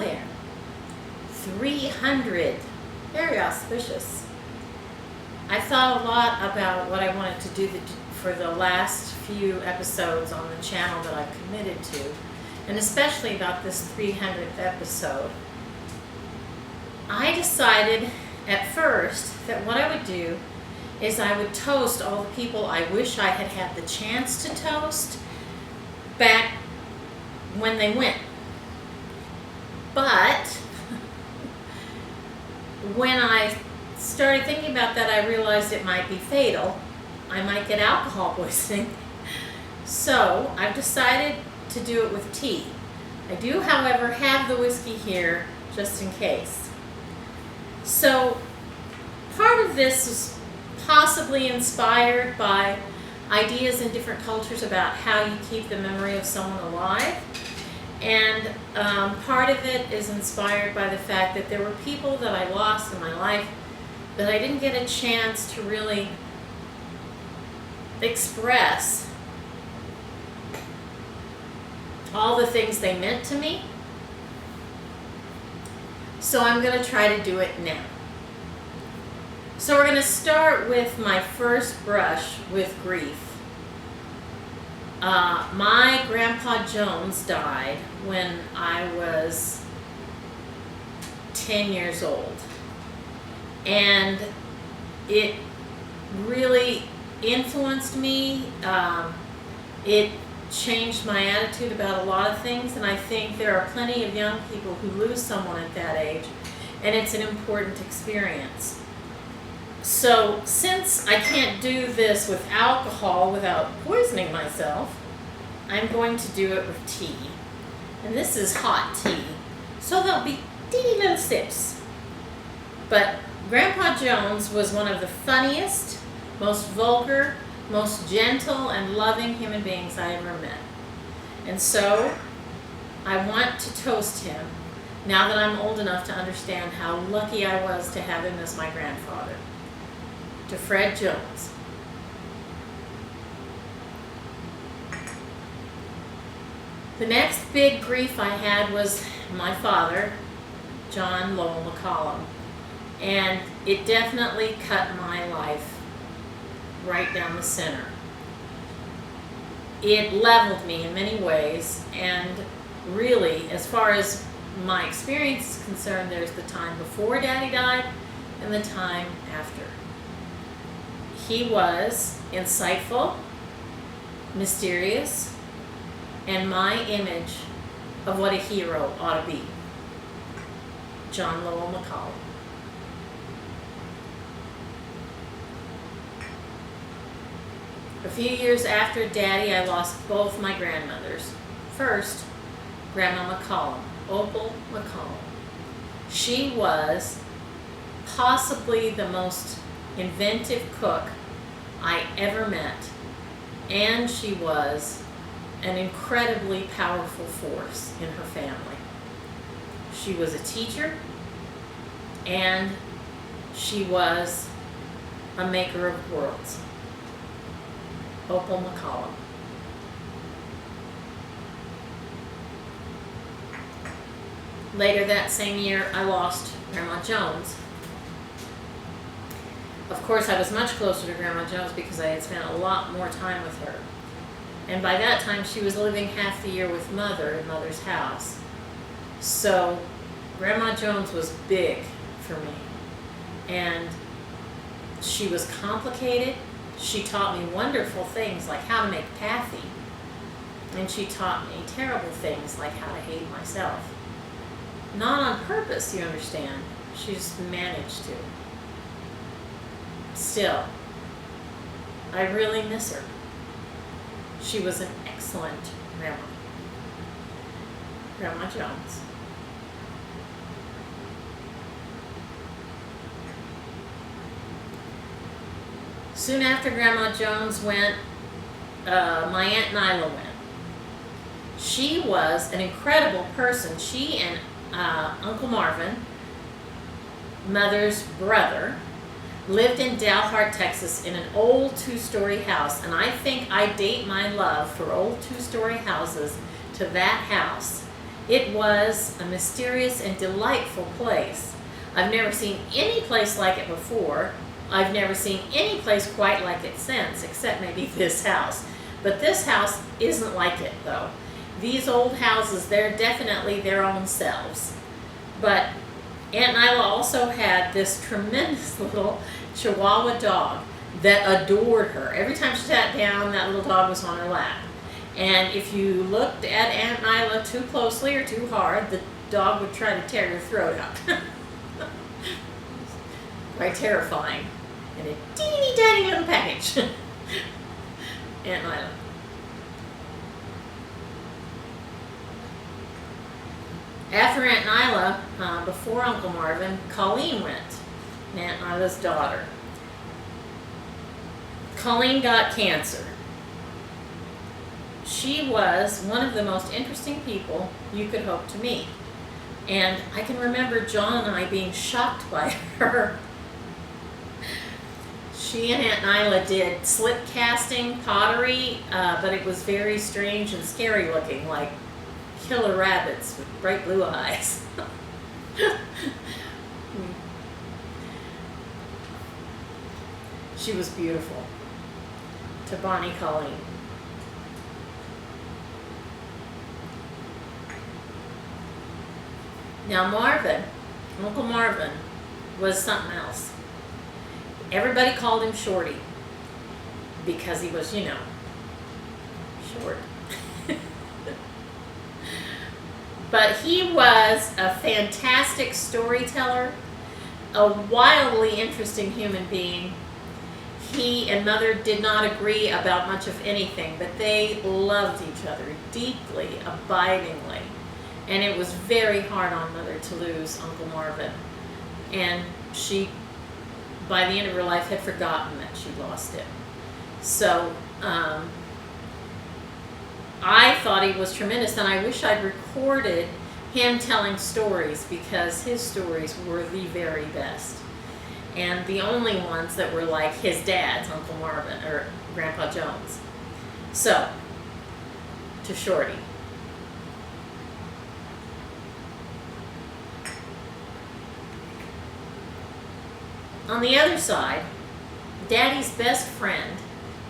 then. 300. Very auspicious. I thought a lot about what I wanted to do for the last few episodes on the channel that I've committed to, and especially about this 300th episode. I decided at first that what I would do is I would toast all the people I wish I had had the chance to toast back when they went. But when I started thinking about that, I realized it might be fatal. I might get alcohol poisoning. So I've decided to do it with tea. I do, however, have the whiskey here just in case. So part of this is possibly inspired by ideas in different cultures about how you keep the memory of someone alive. And part of it is inspired by the fact that there were people that I lost in my life that I didn't get a chance to really express all the things they meant to me. So I'm going to try to do it now. So we're going to start with my first brush with grief. My Grandpa Jones died when I was 10 years old. And it really influenced me. It changed my attitude about a lot of things, and I think there are plenty of young people who lose someone at that age, and it's an important experience. So since I can't do this with alcohol without poisoning myself, I'm going to do it with tea. And this is hot tea, so there'll be teeny little sips. But Grandpa Jones was one of the funniest, most vulgar, most gentle and loving human beings I ever met. And so I want to toast him now that I'm old enough to understand how lucky I was to have him as my grandfather. To Fred Jones. The next big grief I had was my father, John Lowell McCollum. And it definitely cut my life right down the center. It leveled me in many ways, and really, as far as my experience is concerned, there's the time before Daddy died and the time after. He was insightful, mysterious, and my image of what a hero ought to be. John Lowell McCollum. A few years after Daddy, I lost both my grandmothers. First, Grandma McCollum, Opal McCollum. She was possibly the most inventive cook I ever met, and she was an incredibly powerful force in her family. She was a teacher, and she was a maker of worlds. Opal McCollum. Later that same year, I lost Grandma Jones. Of course, I was much closer to Grandma Jones because I had spent a lot more time with her. And by that time, she was living half the year with Mother in Mother's house. So Grandma Jones was big for me. And she was complicated. She taught me wonderful things like how to make pathy. And she taught me terrible things like how to hate myself. Not on purpose, you understand. She just managed to. Still, I really miss her. She was an excellent grandma. Grandma Jones. Soon after Grandma Jones went, my Aunt Nyla went. She was an incredible person. She and Uncle Marvin, Mother's brother, lived in Dalhart, Texas in an old 2-story house. And I think I date my love for old 2-story houses to that house. It was a mysterious and delightful place. I've never seen any place like it before. I've never seen any place quite like it since, except maybe this house. But this house isn't like it, though. These old houses, they're definitely their own selves. But Aunt Nyla also had this tremendous little Chihuahua dog that adored her. Every time she sat down, that little dog was on her lap. And if you looked at Aunt Nyla too closely or too hard, the dog would try to tear your throat out. Quite terrifying. And a teeny tiny little package. Aunt Nyla. After Aunt Nyla, before Uncle Marvin, Colleen went, Aunt Nyla's daughter. Colleen got cancer. She was one of the most interesting people you could hope to meet. And I can remember John and I being shocked by her. She and Aunt Nyla did slip casting, pottery, but it was very strange and scary looking, like killer rabbits with bright blue eyes. She was beautiful. To Bonnie Colleen. Now Marvin, Uncle Marvin, was something else. Everybody called him Shorty because he was, short. But he was a fantastic storyteller, a wildly interesting human being. He and Mother did not agree about much of anything, but they loved each other deeply, abidingly. And it was very hard on Mother to lose Uncle Marvin. And she, by the end of her life, had forgotten that she lost him. So I thought he was tremendous, and I wish I'd recorded him telling stories, because his stories were the very best. And the only ones that were like his dad's, Uncle Marvin, or Grandpa Jones. So, to Shorty. On the other side, Daddy's best friend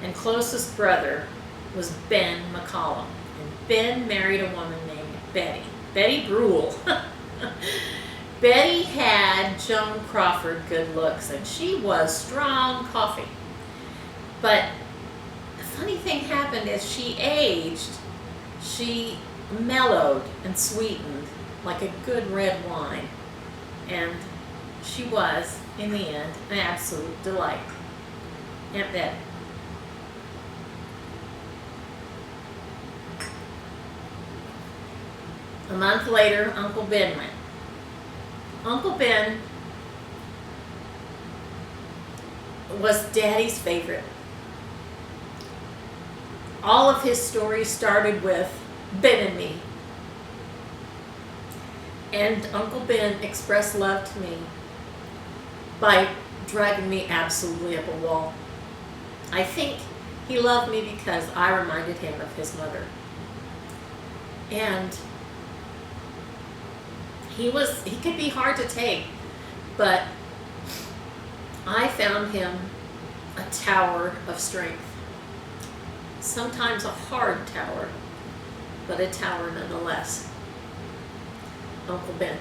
and closest brother was Ben McCollum. And Ben married a woman named Betty Brule. Betty had Joan Crawford good looks, and she was strong coffee. But the funny thing happened as she aged, she mellowed and sweetened like a good red wine. And she was, in the end, an absolute delight. Aunt Betty. A month later, Uncle Ben went. Uncle Ben was Daddy's favorite. All of his stories started with Ben and me. And Uncle Ben expressed love to me by driving me absolutely up a wall. I think he loved me because I reminded him of his mother. And he could be hard to take, but I found him a tower of strength. Sometimes a hard tower, but a tower nonetheless. Uncle Ben.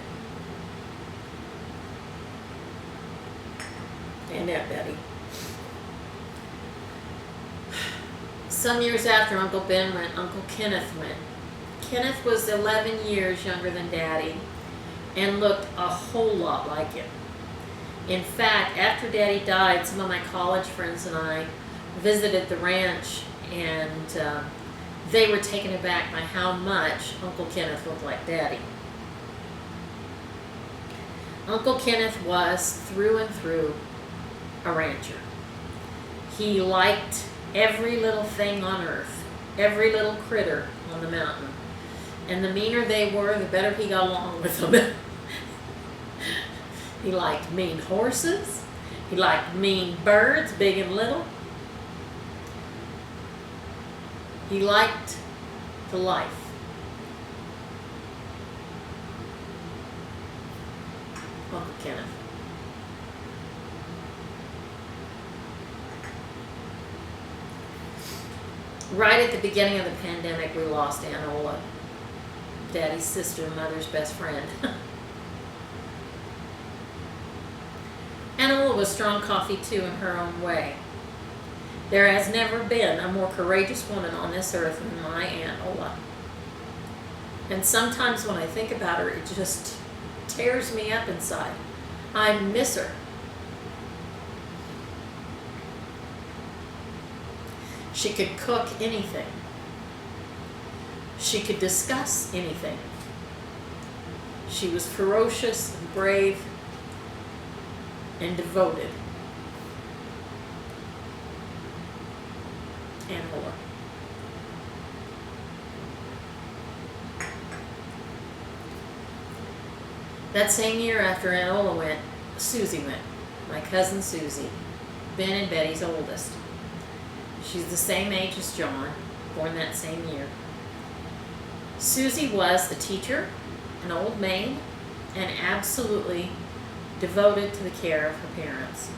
And Aunt Betty. Some years after Uncle Ben went, Uncle Kenneth went. Kenneth was 11 years younger than Daddy and looked a whole lot like him. In fact, after Daddy died, some of my college friends and I visited the ranch, and they were taken aback by how much Uncle Kenneth looked like Daddy. Uncle Kenneth was, through and through, a rancher. He liked every little thing on earth, every little critter on the mountain. And the meaner they were, the better he got along with them. He liked mean horses. He liked mean birds, big and little. He liked the life. Uncle Kenneth. Right at the beginning of the pandemic, we lost Aunt Ola, Daddy's sister, Mother's best friend. Aunt Ola was strong coffee too in her own way. There has never been a more courageous woman on this earth than my Aunt Ola. And sometimes when I think about her, it just tears me up inside. I miss her. She could cook anything. She could discuss anything. She was ferocious and brave and devoted. Aunt Ola. That same year after Aunt Ola went, Susie went. My cousin Susie, Ben and Betty's oldest. She's the same age as John, born that same year. Susie was a teacher, an old maid, and absolutely devoted to the care of her parents.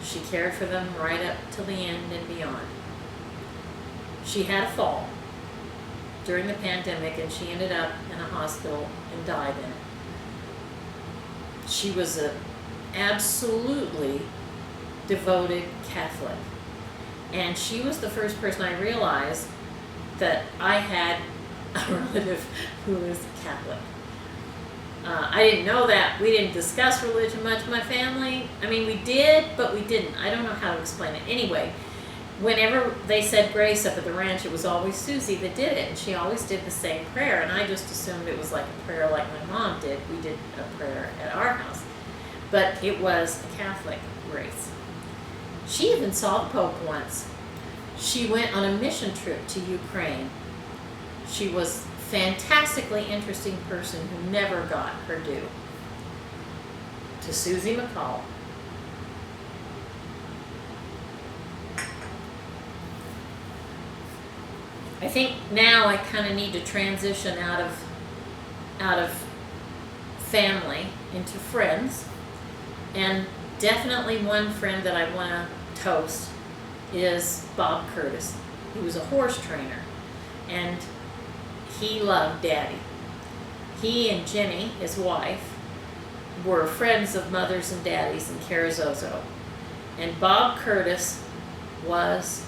She cared for them right up till the end and beyond. She had a fall during the pandemic, and she ended up in a hospital and died in it. She was an absolutely devoted Catholic. And she was the first person I realized that I had a relative who was Catholic. I didn't know that. We didn't discuss religion much in my family. I mean, we did, but we didn't. I don't know how to explain it. Anyway, whenever they said grace up at the ranch, it was always Susie that did it. And she always did the same prayer. And I just assumed it was like a prayer like my mom did. We did a prayer at our house. But it was a Catholic grace. She even saw the Pope once. She went on a mission trip to Ukraine. She was a fantastically interesting person who never got her due. To Susie McCall. I think now I kind of need to transition out of family into friends. And definitely one friend that I want to toast is Bob Curtis. He was a horse trainer, and he loved Daddy. He and Jenny, his wife, were friends of Mother's and Daddy's in Carrizozo. And Bob Curtis was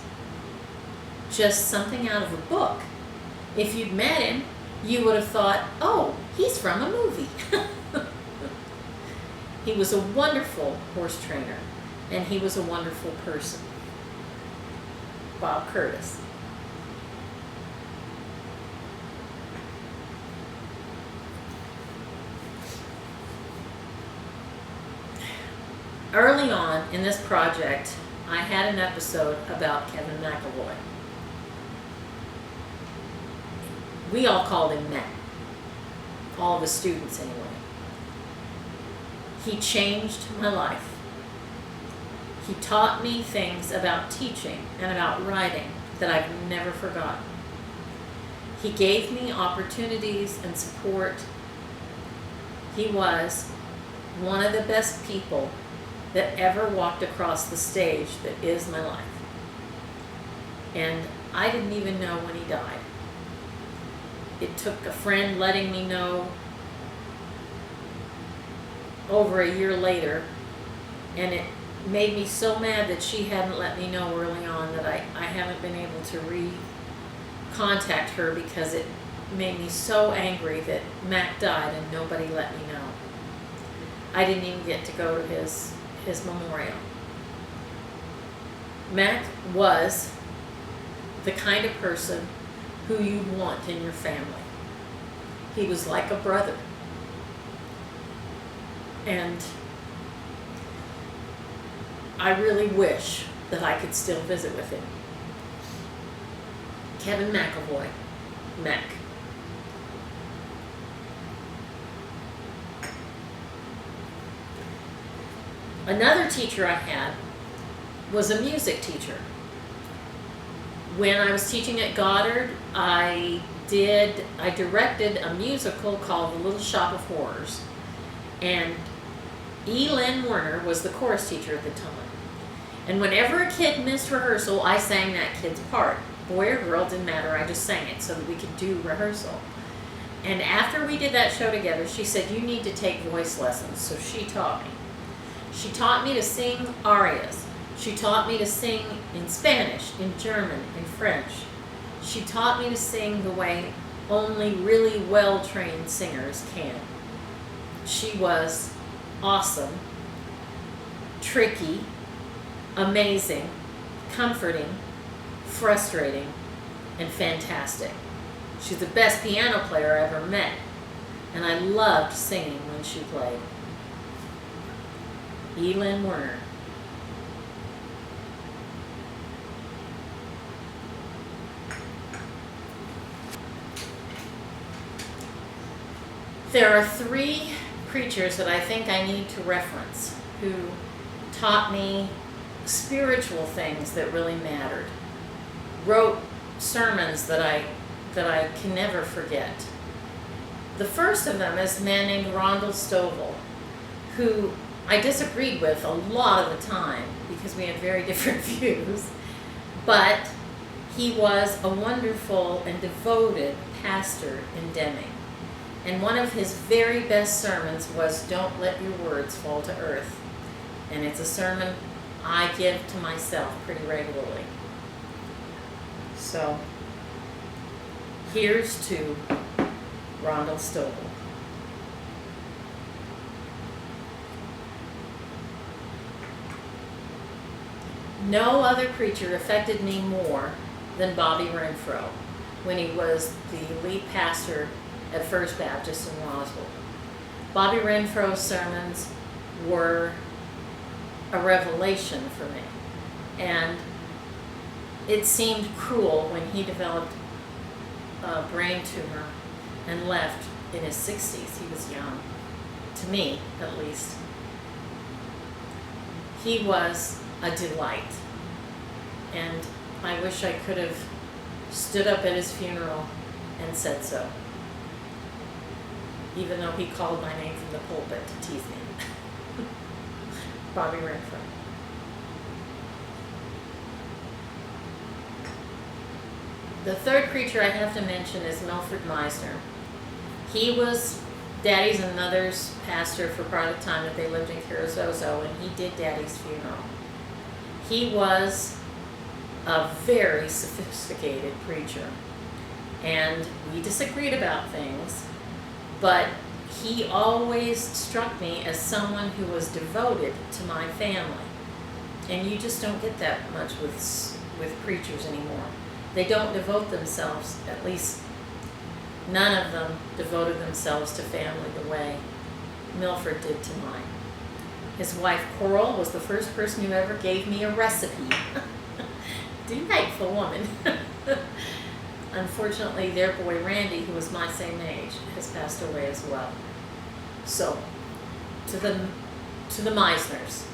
just something out of a book. If you'd met him, you would have thought, oh, he's from a movie. He was a wonderful horse trainer, and he was a wonderful person. Bob Curtis. Early on in this project, I had an episode about Kevin McAvoy. We all called him Mac. All the students anyway. He changed my life. He taught me things about teaching and about writing that I've never forgotten. He gave me opportunities and support. He was one of the best people that ever walked across the stage that is my life. And I didn't even know when he died. It took a friend letting me know over a year later, and it made me so mad that she hadn't let me know early on that I haven't been able to contact her, because it made me so angry that Mac died and nobody let me know. I didn't even get to go to his memorial. Mac was the kind of person who you'd want in your family. He was like a brother. And I really wish that I could still visit with him. Kevin McAvoy, Mac. Another teacher I had was a music teacher. When I was teaching at Goddard, I directed a musical called The Little Shop of Horrors. And E. Lynn Werner was the chorus teacher at the time. And whenever a kid missed rehearsal, I sang that kid's part. Boy or girl, didn't matter, I just sang it so that we could do rehearsal. And after we did that show together, she said, you need to take voice lessons. So she taught me. She taught me to sing arias. She taught me to sing in Spanish, in German, in French. She taught me to sing the way only really well-trained singers can. She was awesome, tricky, amazing, comforting, frustrating, and fantastic. She's the best piano player I ever met, and I loved singing when she played. E. Lynn Werner. There are 3 preachers that I think I need to reference who taught me spiritual things that really mattered, wrote sermons that I can never forget. The first of them is a man named Rondell Stovall, who I disagreed with a lot of the time because we had very different views, but he was a wonderful and devoted pastor in Deming. And one of his very best sermons was Don't Let Your Words Fall to Earth. And it's a sermon I give to myself pretty regularly. So, here's to Rondell Stovall. No other preacher affected me more than Bobby Renfro when he was the lead pastor at First Baptist in Roswell. Bobby Renfro's sermons were a revelation for me, and it seemed cruel when he developed a brain tumor and left in his 60s. He was young, to me at least. He was a delight, and I wish I could have stood up at his funeral and said so, even though he called my name from the pulpit to tease me. Bobby Renfro. The third preacher I have to mention is Milford Meisner. He was Daddy's and Mother's pastor for part of the time that they lived in Carrizozo, and he did Daddy's funeral. He was a very sophisticated preacher, and we disagreed about things, but he always struck me as someone who was devoted to my family. And you just don't get that much with preachers anymore. They don't devote themselves, at least none of them devoted themselves to family the way Milford did to mine. His wife Coral was the first person who ever gave me a recipe. Delightful woman. Unfortunately, their boy Randy, who was my same age, has passed away as well. So, to the Meisners,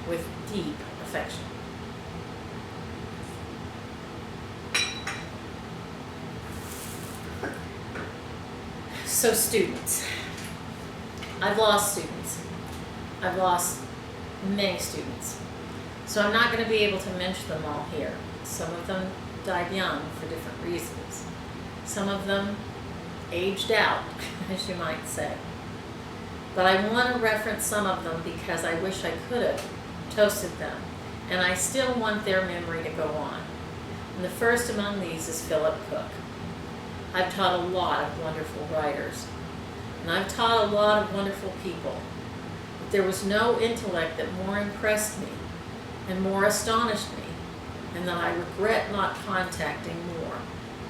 with deep affection. So, students. I've lost students. I've lost many students. So I'm not going to be able to mention them all here. Some of them died young for different reasons. Some of them aged out, as you might say. But I want to reference some of them because I wish I could have toasted them. And I still want their memory to go on. And the first among these is Philip Cook. I've taught a lot of wonderful writers. And I've taught a lot of wonderful people. But there was no intellect that more impressed me and more astonished me, and that I regret not contacting more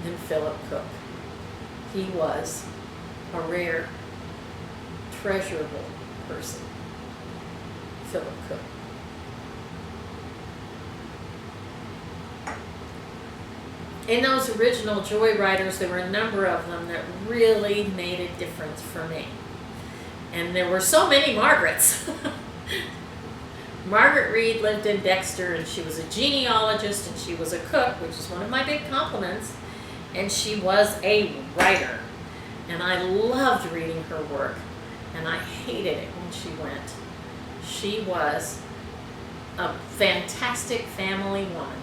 than Philip Cook. He was a rare, treasurable person. Philip Cook. In those original Joy Writers, there were a number of them that really made a difference for me. And there were so many Margarets. Margaret Reed lived in Dexter, and she was a genealogist, and she was a cook, which is one of my big compliments, and she was a writer. And I loved reading her work, and I hated it when she went. she was a fantastic family woman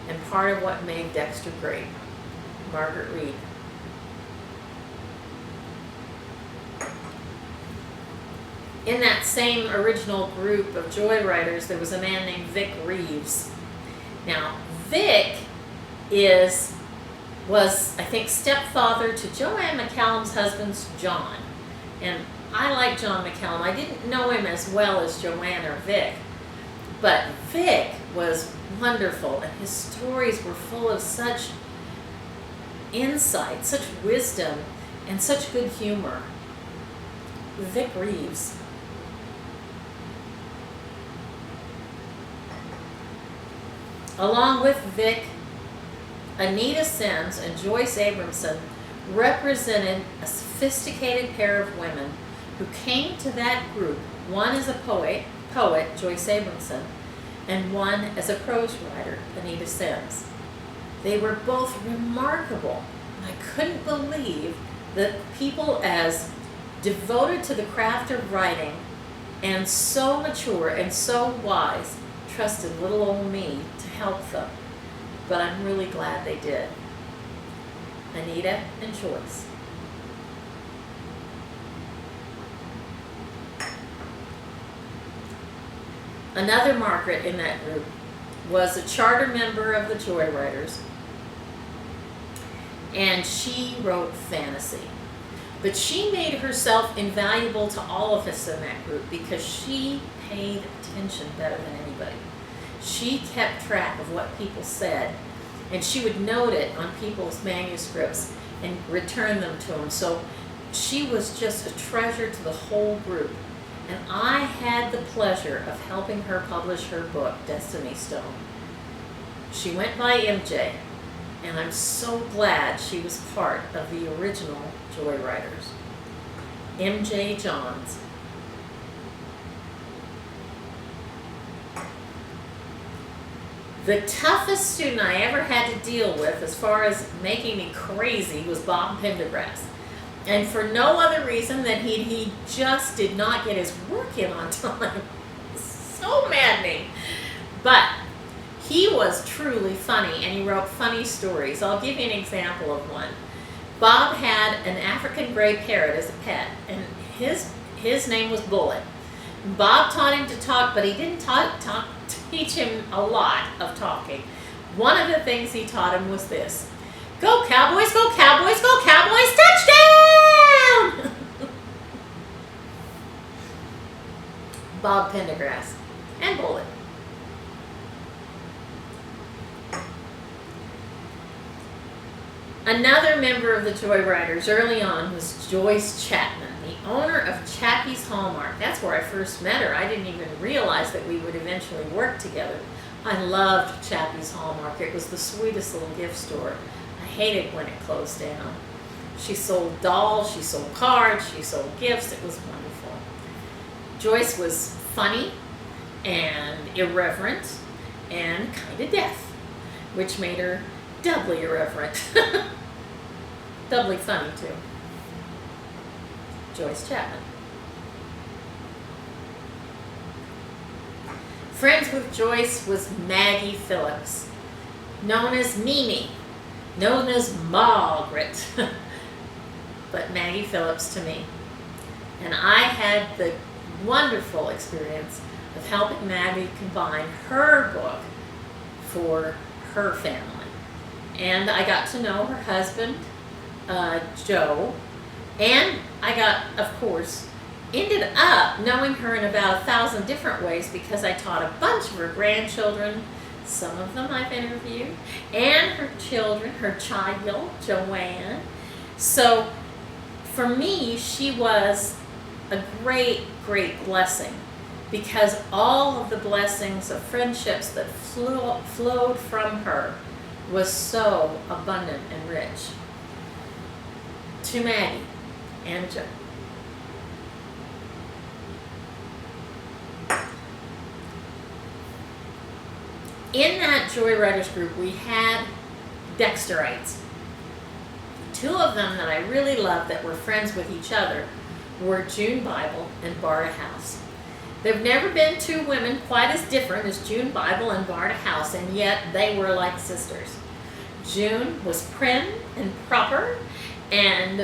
and part of what made Dexter great. Margaret Reed. In that same original group of joyriders, there was a man named Vic Reeves. Now, Vic was, I think, stepfather to Joanne McCallum's husband's John. And I like John McCallum. I didn't know him as well as Joanne or Vic. But Vic was wonderful, and his stories were full of such insight, such wisdom, and such good humor. Vic Reeves. Along with Vic, Anita Sims and Joyce Abramson represented a sophisticated pair of women who came to that group, one as a poet, Joyce Abramson, and one as a prose writer, Anita Sims. They were both remarkable. I couldn't believe that people as devoted to the craft of writing and so mature and so wise trusted little old me to help them. But I'm really glad they did. Anita and Joyce. Another Margaret in that group was a charter member of the Joyriders, and she wrote fantasy. But she made herself invaluable to all of us in that group because she paid attention better than anybody. She kept track of what people said, and she would note it on people's manuscripts and return them to them. So she was just a treasure to the whole group. And I had the pleasure of helping her publish her book, Destiny Stone. She went by MJ, and I'm so glad she was part of the original Joyriders. MJ Johns. The toughest student I ever had to deal with as far as making me crazy was Bob Pendergrass. And for no other reason than he just did not get his work in on time. So maddening. But he was truly funny, and he wrote funny stories. I'll give you an example of one. Bob had an African gray parrot as a pet, and his name was Bullet. Bob taught him to talk, but he didn't teach him a lot of talking. One of the things he taught him was this: "Go Cowboys, go Cowboys, go Cowboys, touchdown!" Bob Pendergrass and Bullet. Another member of the Joyriders early on was Joyce Chapman, the owner of Chappie's Hallmark. That's where I first met her. I didn't even realize that we would eventually work together. I loved Chappie's Hallmark. It was the sweetest little gift store. I hated when it closed down. She sold dolls, she sold cards, she sold gifts. It was wonderful. Joyce was funny and irreverent and kind of deaf, which made her doubly irreverent. Doubly funny, too. Joyce Chapman. Friends with Joyce was Maggie Phillips, known as Mimi, known as Margaret, but Maggie Phillips to me. And I had the wonderful experience of helping Maggie combine her book for her family. And I got to know her husband, Joe, and I got, of course, ended up knowing her in about 1,000 different ways because I taught a bunch of her grandchildren, some of them I've interviewed, and her children, her child, Joanne. So for me, she was a great, great blessing because all of the blessings of friendships that flowed from her was so abundant and rich. To Maggie and Joe. In that Joyriders group, we had Dexterites. Two of them that I really loved that were friends with each other were June Bible and Barta House. There have never been two women quite as different as June Bible and Barda House, and yet they were like sisters. June was prim and proper and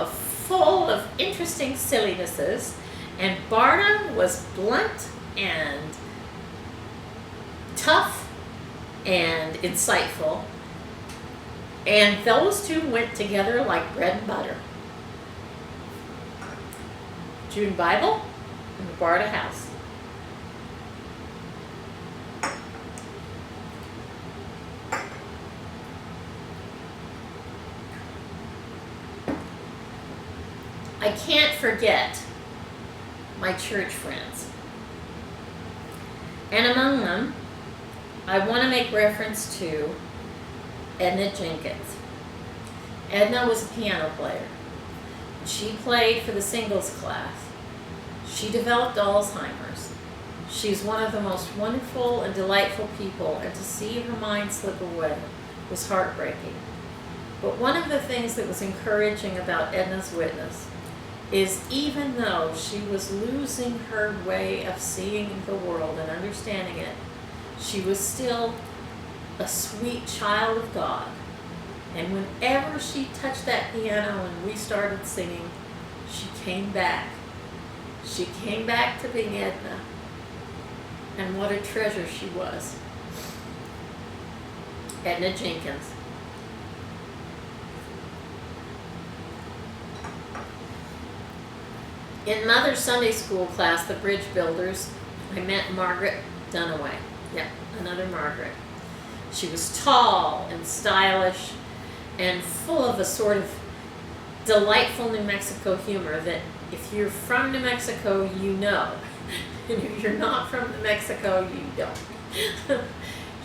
full of interesting sillinesses, and Barda was blunt and tough and insightful, and those two went together like bread and butter. June Bible and the Barda House. I can't forget my church friends. And among them, I want to make reference to Edna Jenkins. Edna was a piano player. She played for the singles class. She developed Alzheimer's. She's one of the most wonderful and delightful people, and to see her mind slip away was heartbreaking. But one of the things that was encouraging about Edna's witness is even though she was losing her way of seeing the world and understanding it, she was still a sweet child of God. And whenever she touched that piano and we started singing, she came back. She came back to being Edna. And what a treasure she was. Edna Jenkins. In Mother's Sunday school class, the Bridge Builders, I met Margaret Dunaway. Yeah, another Margaret. She was tall and stylish and full of a sort of delightful New Mexico humor that if you're from New Mexico, you know. And if you're not from New Mexico, you don't.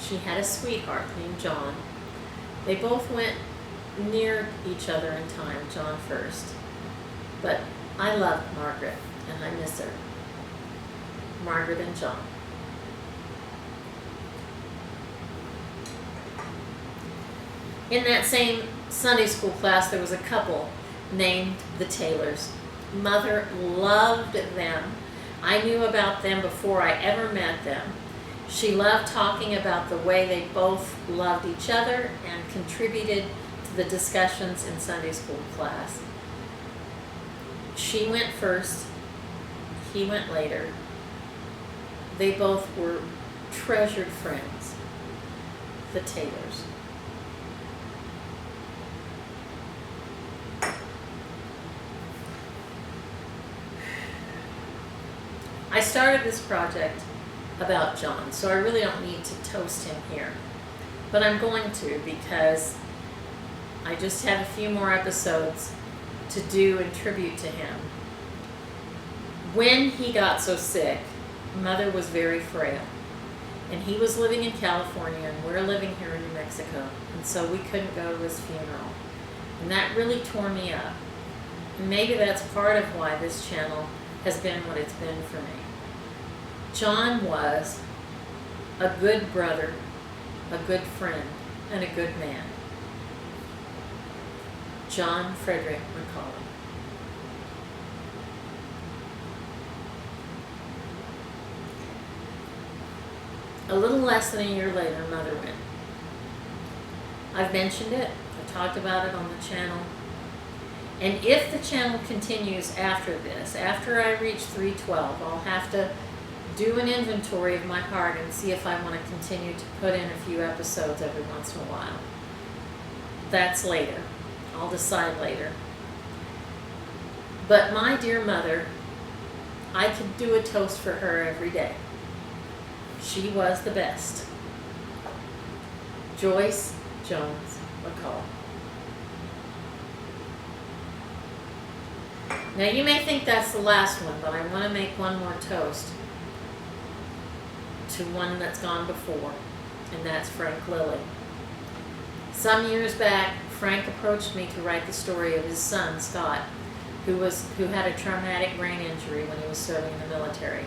She had a sweetheart named John. They both went near each other in time, John first. But I loved Margaret, and I miss her. Margaret and John. In that same Sunday school class, there was a couple named the Taylors. Mother loved them. I knew about them before I ever met them. She loved talking about the way they both loved each other and contributed to the discussions in Sunday school class. She went first, he went later. They both were treasured friends, the Taylors. I started this project about John, so I really don't need to toast him here. But I'm going to, because I just have a few more episodes to do in tribute to him. When he got so sick, Mother was very frail. And he was living in California, and we're living here in New Mexico. And so we couldn't go to his funeral. And that really tore me up. And maybe that's part of why this channel has been what it's been for me. John was a good brother, a good friend, and a good man. John Frederick McCollum. A little less than a year later, Mother went. I've mentioned it, I've talked about it on the channel. And if the channel continues after this, after I reach 312, I'll have to do an inventory of my heart and see if I want to continue to put in a few episodes every once in a while. That's later. I'll decide later. But my dear mother, I could do a toast for her every day. She was the best. Joyce Jones McCall. Now you may think that's the last one, but I want to make one more toast to one that's gone before, and that's Frank Lilly. Some years back, Frank approached me to write the story of his son, Scott, who had a traumatic brain injury when he was serving in the military.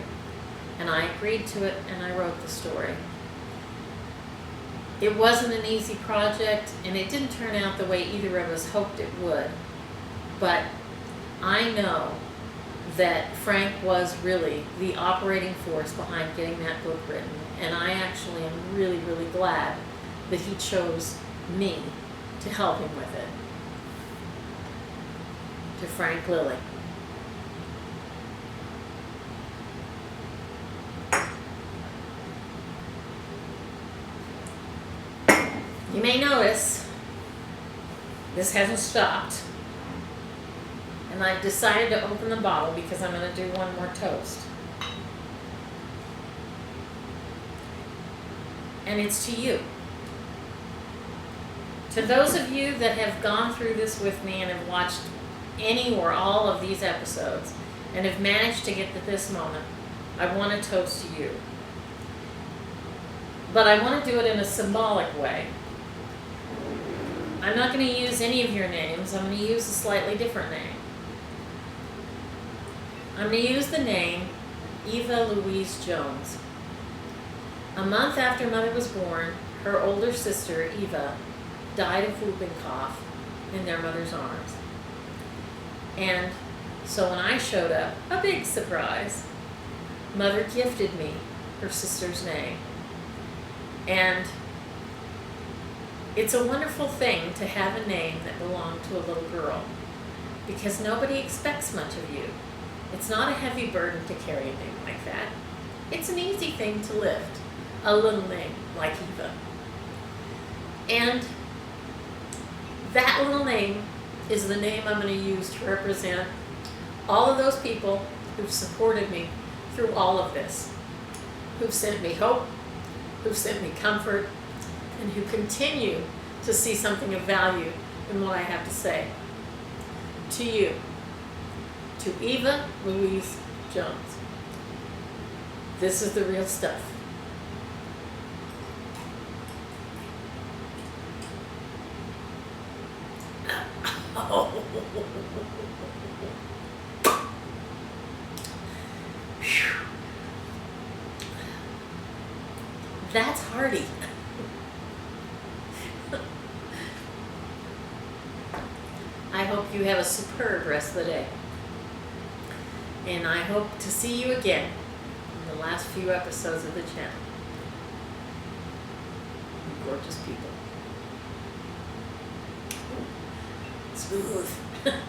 And I agreed to it, and I wrote the story. It wasn't an easy project, and it didn't turn out the way either of us hoped it would. But I know that Frank was really the operating force behind getting that book written. And I actually am really, really glad that he chose me to help him with it. To Frank Lilly. You may notice this hasn't stopped. And I've decided to open the bottle because I'm going to do one more toast. And it's to you. To those of you that have gone through this with me and have watched any or all of these episodes and have managed to get to this moment, I want to toast to you. But I want to do it in a symbolic way. I'm not going to use any of your names. I'm going to use a slightly different name. I'm going to use the name Eva Louise Jones. A month after Mother was born, her older sister, Eva, died of whooping cough in their mother's arms. And so when I showed up, a big surprise, Mother gifted me her sister's name. And it's a wonderful thing to have a name that belonged to a little girl, because nobody expects much of you. It's not a heavy burden to carry a name like that. It's an easy thing to lift, a little name like Eva. And that little name is the name I'm going to use to represent all of those people who've supported me through all of this, who've sent me hope, who've sent me comfort, and who continue to see something of value in what I have to say. To you, to Eva Louise Jones, this is the real stuff. Oh. That's hearty. I hope you have a superb rest of the day. And I hope to see you again in the last few episodes of the channel. Gorgeous people. Smooth.